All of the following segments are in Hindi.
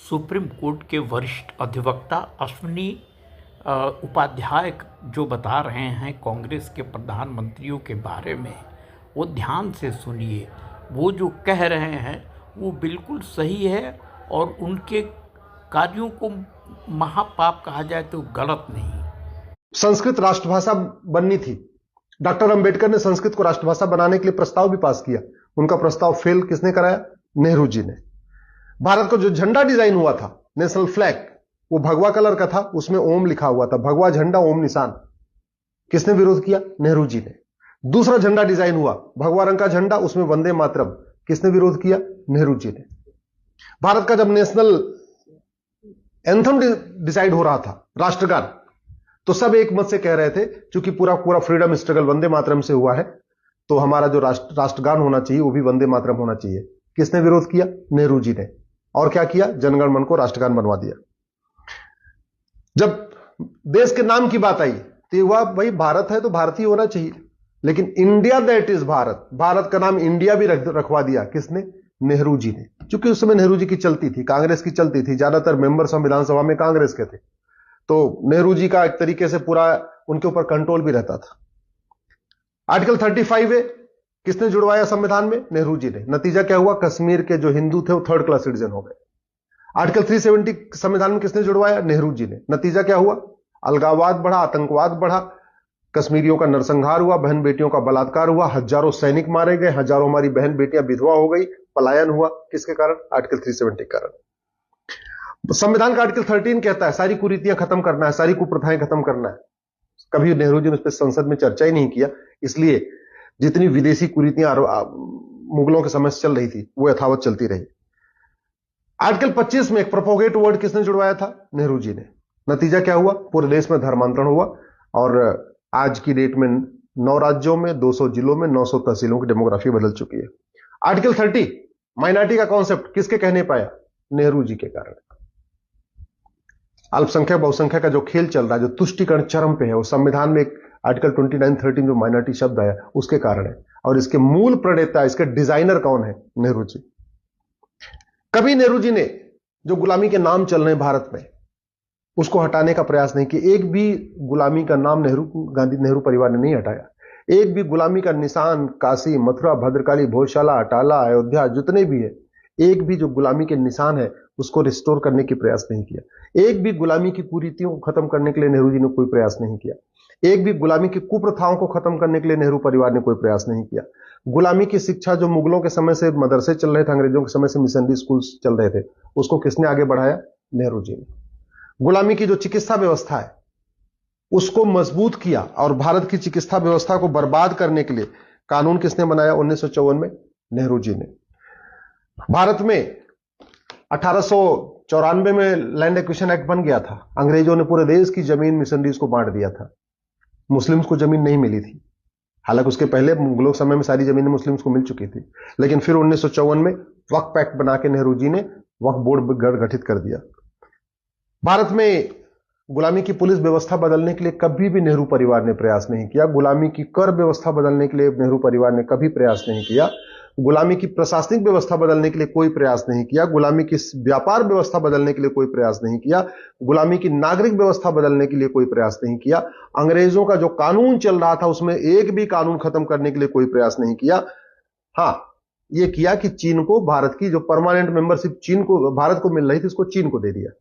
सुप्रीम कोर्ट के वरिष्ठ अधिवक्ता अश्विनी उपाध्याय जो बता रहे हैं कांग्रेस के प्रधानमंत्रियों के बारे में, वो ध्यान से सुनिए। वो जो कह रहे हैं वो बिल्कुल सही है और उनके कार्यों को महापाप कहा जाए तो गलत नहीं। संस्कृत राष्ट्रभाषा बननी थी। डॉक्टर अंबेडकर ने संस्कृत को राष्ट्रभाषा बनाने के लिए प्रस्ताव भी पास किया। उनका प्रस्ताव फेल किसने कराया? नेहरू जी ने। भारत का जो झंडा डिजाइन हुआ था, नेशनल फ्लैग, वो भगवा कलर का था, उसमें ओम लिखा हुआ था। भगवा झंडा ओम निशान, किसने विरोध किया? नेहरू जी ने। दूसरा झंडा डिजाइन हुआ, भगवा रंग का झंडा, उसमें वंदे मातरम, किसने विरोध किया? नेहरू जी ने। भारत का जब नेशनल एंथम डिसाइड हो रहा था, राष्ट्रगान, तो सब एक मत से कह रहे थे क्योंकि पूरा पूरा फ्रीडम स्ट्रगल वंदे मातरम से हुआ है, तो हमारा जो राष्ट्रगान होना चाहिए वो भी वंदे मातरम होना चाहिए। किसने विरोध किया? नेहरू जी ने। और क्या किया? जनगण मन को राष्ट्रगान बनवा दिया। जब देश के नाम की बात आई तो हुआ भाई भारत है तो भारतीय होना चाहिए, लेकिन India that is Bharat, Bharat का नाम इंडिया भी रखवा दिया। किसने? नेहरू जी ने। क्योंकि उस समय नेहरू जी की चलती थी, कांग्रेस की चलती थी, ज्यादातर मेंबर संविधान सभा में कांग्रेस के थे, तो नेहरू जी का एक तरीके से पूरा उनके ऊपर कंट्रोल भी रहता था। आर्टिकल 35 है, किसने जुड़वाया संविधान में? नेहरू जी ने। नतीजा क्या हुआ? कश्मीर के जो हिंदू थे वो थर्ड क्लास सिटीजन हो गए। आर्टिकल 370 संविधान में किसने जुड़वाया? नेहरू जी ने। नतीजा क्या हुआ? अलगाववाद बढ़ा, आतंकवाद बढ़ा, कश्मीरियों का नरसंहार हुआ, बहन बेटियों का बलात्कार हुआ, हजारों सैनिक मारे गए, हजारों हमारी बहन बेटियां विधवा हो गई, पलायन हुआ। किसके कारण? आर्टिकल 370 के कारण। संविधान का आर्टिकल 13 कहता है सारी कुरीतियां खत्म करना है, सारी कुप्रथाएं खत्म करना है। कभी नेहरू जी ने उस पर संसद में चर्चा ही नहीं किया, इसलिए जितनी विदेशी कुरीतियां मुगलों के समय से चल रही थी वो यथावत चलती रही। आर्टिकल 25 में एक प्रोपोगेट वर्ड किसने जुड़वाया था? नेहरू जी ने। नतीजा क्या हुआ? पूरे देश में धर्मांतरण हुआ और आज की डेट में 9 राज्यों में, 200 जिलों में, 900 तहसीलों की डेमोग्राफी बदल चुकी है। आर्टिकल 30 माइनॉरिटी का कॉन्सेप्ट किसके कहने पाया? नेहरू जी के कारण। अल्पसंख्यक बहुसंख्यक का जो खेल चल रहा है, जो तुष्टिकरण चरम पे है, वो संविधान में एक आर्टिकल 29-13 जो माइनॉरिटी शब्द आया उसके कारण है। और इसके मूल प्रणेता, इसके डिजाइनर कौन है? नेहरू जी। कभी नेहरू जी ने जो गुलामी के नाम चल रहे हैं भारत में उसको हटाने का प्रयास नहीं किया। एक भी गुलामी का नाम नेहरू परिवार ने नहीं हटाया। एक भी गुलामी का निशान काशी, मथुरा, भद्रकाली, भोजशाला, अटाला, अयोध्या, जितने भी है, एक भी जो गुलामी के निशान है उसको रिस्टोर करने की प्रयास नहीं किया। एक भी गुलामी की कुरीतियों को खत्म करने के लिए नेहरू जी ने कोई प्रयास नहीं किया। एक भी गुलामी की कुप्रथाओं को खत्म करने के लिए नेहरू परिवार ने कोई प्रयास नहीं किया। गुलामी की शिक्षा जो मुगलों के समय से मदरसे चल रहे थे, अंग्रेजों के समय से मिशनरी स्कूल्स चल रहे थे, उसको किसने आगे बढ़ाया? नेहरू जी ने। गुलामी की जो चिकित्सा व्यवस्था है उसको मजबूत किया और भारत की चिकित्सा व्यवस्था को बर्बाद करने के लिए कानून किसने बनाया? 1954 में नेहरू जी ने। भारत में 1894 में लैंड एक्विजिशन एक्ट बन गया था। अंग्रेजों ने पूरे देश की जमीन मिशनरीज को बांट दिया था। मुस्लिम्स को जमीन नहीं मिली थी, हालांकि उसके पहले मुगलों के समय में सारी जमीनें मुस्लिम्स को मिल चुकी थी, लेकिन फिर 1954 में वक्फ एक्ट बना के नेहरू जी ने वक्फ बोर्ड गठित कर दिया। भारत में गुलामी की पुलिस व्यवस्था बदलने के लिए कभी भी नेहरू परिवार ने प्रयास नहीं किया। गुलामी की कर व्यवस्था बदलने के लिए नेहरू परिवार ने कभी प्रयास नहीं किया। गुलामी की प्रशासनिक व्यवस्था बदलने के लिए कोई प्रयास नहीं किया। गुलामी की व्यापार व्यवस्था बदलने के लिए कोई प्रयास नहीं किया। गुलामी की नागरिक व्यवस्था बदलने के लिए कोई प्रयास नहीं किया। अंग्रेजों का जो कानून चल रहा था उसमें एक भी कानून खत्म करने के लिए कोई प्रयास नहीं किया। हां, यह किया कि चीन को, भारत की जो परमानेंट मेंबरशिप चीन को, भारत को मिल रही थी, उसको चीन को दे दिया।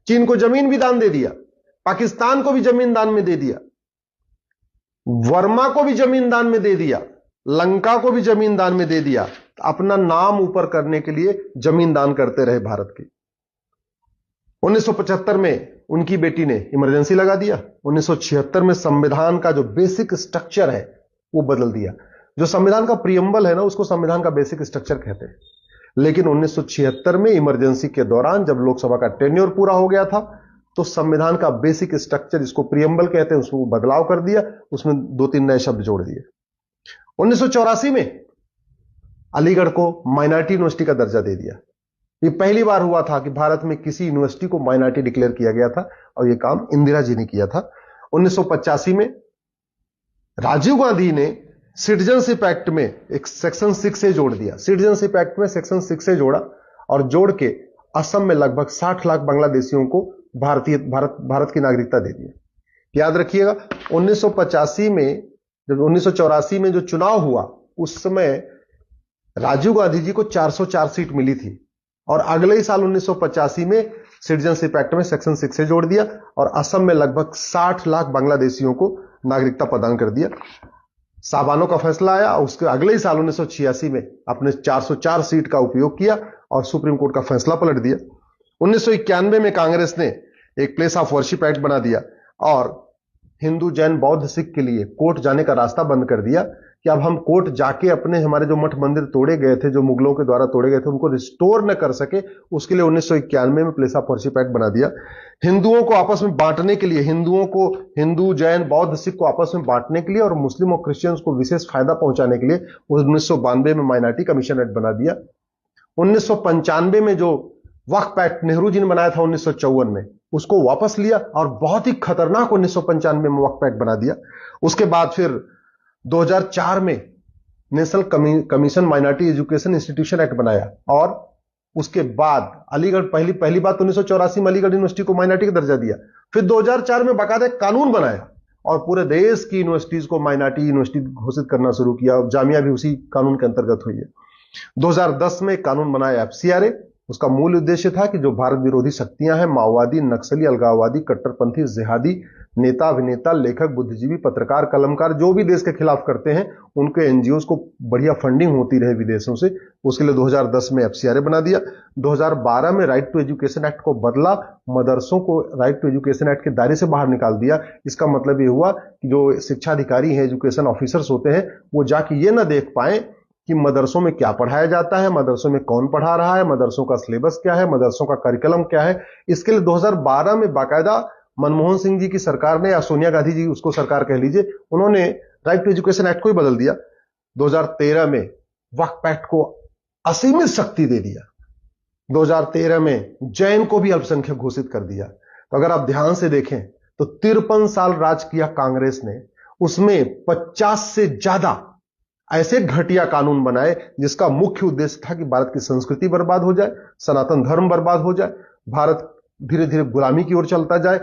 चीन को जमीन भी दान दे दिया, पाकिस्तान को भी जमीन दान में दे दिया, वर्मा को भी जमीन दान में दे दिया, लंका को भी जमीन दान में दे दिया। अपना नाम ऊपर करने के लिए जमीन दान करते रहे भारत की। 1975 में उनकी बेटी ने इमरजेंसी लगा दिया। 1976 में संविधान का जो बेसिक स्ट्रक्चर है वो बदल दिया। जो संविधान का प्रियम्बल है ना, उसको संविधान का बेसिक स्ट्रक्चर कहते हैं। लेकिन 1976 में इमरजेंसी के दौरान जब लोकसभा का टेन्योर पूरा हो गया था तो संविधान का बेसिक स्ट्रक्चर, जिसको प्रियम्बल कहते हैं, उसको बदलाव कर दिया, उसमें 2-3 नए शब्द जोड़ दिए। 1984 में अलीगढ़ को माइनॉरिटी यूनिवर्सिटी का दर्जा दे दिया। यह पहली बार हुआ था कि भारत में किसी यूनिवर्सिटी को माइनॉरिटी डिक्लेयर किया गया था और यह काम इंदिरा जी ने किया था। 1985 में राजीव गांधी ने सिटीजनशिप एक्ट में एक सेक्शन 6 से जोड़ दिया। सिटीजनशिप एक्ट में सेक्शन 6 से जोड़ा और जोड़ के असम में लगभग 60 लाख बांग्लादेशियों को भारत की नागरिकता दे दी। याद रखिएगा 1985 में, जब 1984 में जो चुनाव हुआ, उस समय राजीव गांधी जी को 404 सीट मिली थी और अगले ही साल 1985 में सिटीजनशिप एक्ट में सेक्शन 6 से जोड़ दिया और असम में लगभग 60 लाख बांग्लादेशियों को नागरिकता प्रदान कर दिया। साबानो का फैसला आया, उसके अगले ही साल 1986 में अपने 404 सीट का उपयोग किया और सुप्रीम कोर्ट का फैसला पलट दिया। 1991 में कांग्रेस ने एक प्लेस ऑफ वर्शिप एक्ट बना दिया और हिंदू, जैन, बौद्ध, सिख के लिए कोर्ट जाने का रास्ता बंद कर दिया कि अब हम कोर्ट जाके अपने हमारे जो मठ मंदिर तोड़े गए थे, जो मुगलों के द्वारा तोड़े गए थे, उनको रिस्टोर न कर सके, उसके लिए 1991 में प्लेस ऑफ वर्शिप एक्ट बना दिया। हिंदुओं को आपस में बांटने के लिए, हिंदू, जैन, बौद्ध, सिख को आपस में बांटने के लिए और मुस्लिम और क्रिश्चियंस को विशेष फायदा पहुंचाने के लिए 1992 में माइनॉरिटी कमीशन एक्ट बना दिया। 1995 में जो वक्फ एक्ट नेहरू जी ने बनाया था 1954 में, उसको वापस लिया और बहुत ही खतरनाक 1995 में वक्फ एक्ट बना दिया। उसके बाद फिर 2004 में national commission minority education institution act बनाया और उसके बाद अलीगढ़, पहली बात 1984 में अलीगढ़ यूनिवर्सिटी को माइनॉरिटी का दर्जा दिया। फिर 2004 में बाकायदा एक कानून बनाया और पूरे देश की यूनिवर्सिटीज को माइनॉरिटी यूनिवर्सिटी घोषित करना शुरू किया और जामिया भी उसी कानून के अंतर्गत हुई है। 2010 में कानून बनाया FCRA। उसका मूल उद्देश्य था कि जो भारत विरोधी शक्तियां हैं, माओवादी, नक्सली, अलगाववादी, कट्टरपंथी, जिहादी नेता, अभिनेता, लेखक, बुद्धिजीवी, पत्रकार, कलमकार जो भी देश के खिलाफ करते हैं, उनके एनजीओ को बढ़िया फंडिंग होती रहे विदेशों से, उसके लिए 2010 में FCRA बना दिया। 2012 में राइट टू एजुकेशन एक्ट को बदला, मदरसों को राइट टू एजुकेशन एक्ट के दायरे से बाहर निकाल दिया। इसका मतलब ये हुआ कि जो शिक्षा अधिकारी हैं, एजुकेशन ऑफिसर्स होते हैं, वो जाके ये ना देख पाए कि मदरसों में क्या पढ़ाया जाता है, मदरसों में कौन पढ़ा रहा है, मदरसों का सिलेबस क्या है, मदरसों का करिकुलम क्या है। इसके लिए 2012 में बाकायदा मनमोहन सिंह जी की सरकार ने, या सोनिया गांधी जी उसको सरकार कह लीजिए, उन्होंने राइट टू एजुकेशन एक्ट को ही बदल दिया। 2013 में वक्फ एक्ट को असीमित शक्ति दे दिया। 2013 में जैन को भी अल्पसंख्यक घोषित कर दिया। तो अगर आप ध्यान से देखें तो 53 साल राज किया कांग्रेस ने, उसमें 50 से ज्यादा ऐसे घटिया कानून बनाए जिसका मुख्य उद्देश्य था कि भारत की संस्कृति बर्बाद हो जाए, सनातन धर्म बर्बाद हो जाए, भारत धीरे धीरे गुलामी की ओर चलता जाए।